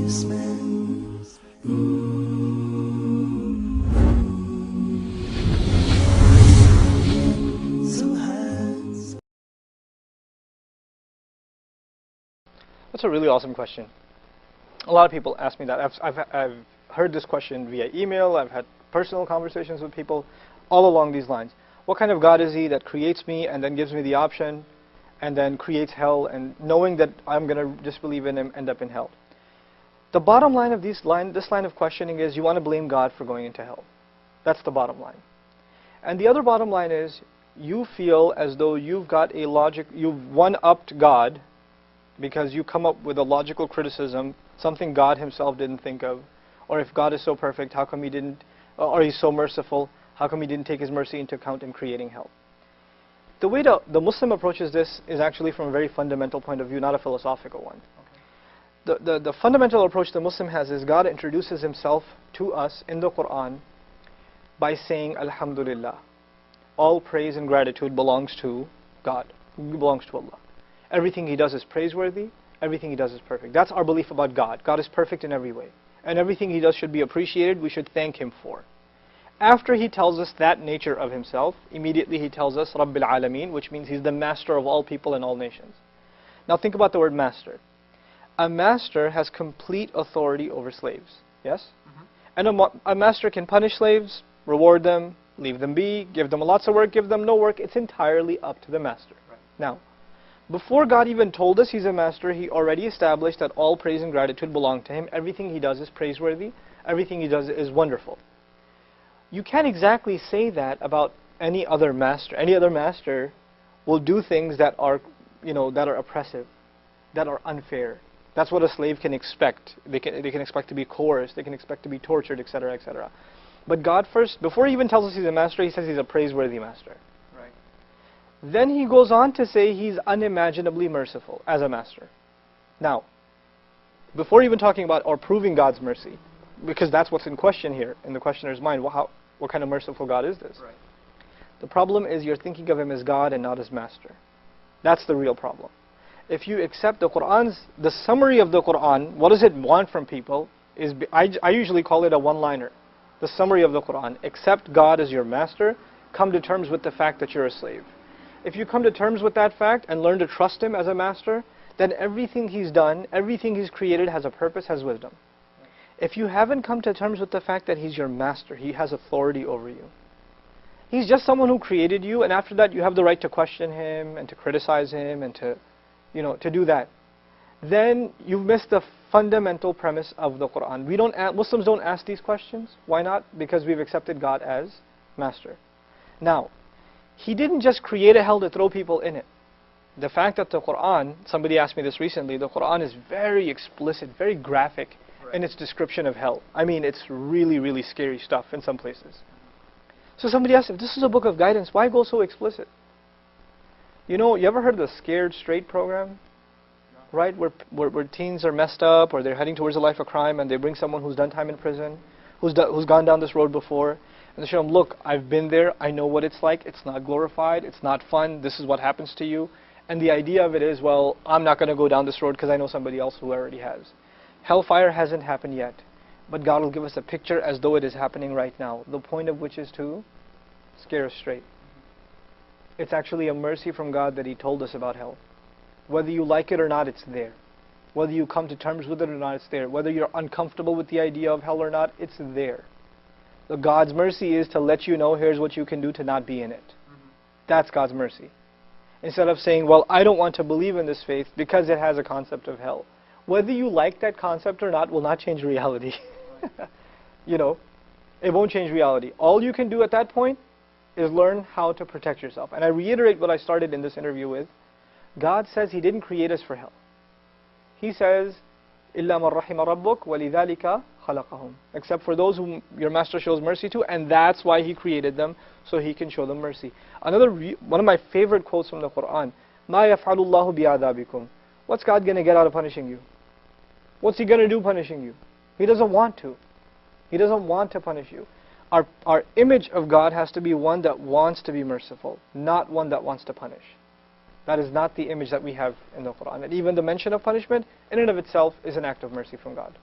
policeman. So hands. That's a really awesome question. A lot of people ask me that. I've heard this question via email. I've had personal conversations with people all along these lines. What kind of God is He that creates me and then gives me the option and then creates hell, and knowing that I'm going to disbelieve in Him, end up in hell? The bottom line of this line of questioning is you want to blame God for going into hell. That's the bottom line. And the other bottom line is you feel as though you've one-upped God because you come up with a logical criticism, something God Himself didn't think of. Or if God is so perfect, how come He didn't, or He's so merciful, how come He didn't take His mercy into account in creating hell? The way the Muslim approaches this is actually from a very fundamental point of view, not a philosophical one. Okay. The fundamental approach the Muslim has is God introduces Himself to us in the Quran by saying, Alhamdulillah. All praise and gratitude belongs to God, belongs to Allah. Everything He does is praiseworthy, everything He does is perfect. That's our belief about God. God is perfect in every way. And everything He does should be appreciated, we should thank Him for. After He tells us that nature of Himself, immediately He tells us Rabbil Alameen, which means He's the master of all people and all nations. Now think about the word master. A master has complete authority over slaves, yes? And a master can punish slaves, reward them, leave them be, give them lots of work, give them no work. It's entirely up to the master. Right. Now, before God even told us He's a master, He already established that all praise and gratitude belong to Him. Everything He does is praiseworthy. Everything He does is wonderful. You can't exactly say that about any other master. Any other master will do things that are, that are oppressive, that are unfair. That's what a slave can expect. They can expect to be coerced. They can expect to be tortured, etc., etc. But God first, before He even tells us He's a master, He says He's a praiseworthy master. Right. Then He goes on to say He's unimaginably merciful as a master. Now, before even talking about or proving God's mercy, because that's what's in question here in the questioner's mind, what kind of merciful God is this? Right. The problem is you're thinking of Him as God and not as master. That's the real problem. If you accept the summary of the Quran, what does it want from people? I usually call it a one-liner. The summary of the Quran: accept God as your master, come to terms with the fact that you're a slave. If you come to terms with that fact and learn to trust Him as a master, then everything He's done, everything He's created has a purpose, has wisdom. If you haven't come to terms with the fact that He's your master, He has authority over you. He's just someone who created you, and after that you have the right to question Him and to criticize Him and to do that. Then you've missed the fundamental premise of the Quran. Muslims don't ask these questions. Why not? Because we've accepted God as master. Now, He didn't just create a hell to throw people in it. The fact that the Quran, somebody asked me this recently, the Quran is very explicit, very graphic in its description of hell. I mean, it's really, really scary stuff in some places. So somebody asked, if this is a book of guidance, why go so explicit? You ever heard of the Scared Straight program? Right, where teens are messed up or they're heading towards a life of crime and they bring someone who's done time in prison, who's gone down this road before, and they show them, look, I've been there, I know what it's like, it's not glorified, it's not fun, this is what happens to you. And the idea of it is, well, I'm not going to go down this road because I know somebody else who already has. Hellfire hasn't happened yet, but God will give us a picture as though it is happening right now, the point of which is to scare us straight. It's actually a mercy from God that He told us about hell. Whether you like it or not, it's there. Whether you come to terms with it or not, it's there. Whether you're uncomfortable with the idea of hell or not, it's there. God's mercy is to let you know, here's what you can do to not be in it. That's God's mercy. Instead of saying, well, I don't want to believe in this faith because it has a concept of hell. Whether you like that concept or not will not change reality. It won't change reality. All you can do at that point is learn how to protect yourself. And I reiterate what I started in this interview with. God says He didn't create us for hell. He says, إِلَّا مَنْ رَحِمَ رَبُّكَ وَلِذَلِكَ خَلَقَهُم. Except for those whom your master shows mercy to, and that's why He created them, so He can show them mercy. One of my favorite quotes from the Quran, مَا يَفْعَلُ اللَّهُ بِعَذَابِكُمْ. What's God going to get out of punishing you? What's He going to do punishing you? He doesn't want to. He doesn't want to punish you. Our image of God has to be one that wants to be merciful, not one that wants to punish. That is not the image that we have in the Quran. And even the mention of punishment, in and of itself, is an act of mercy from God.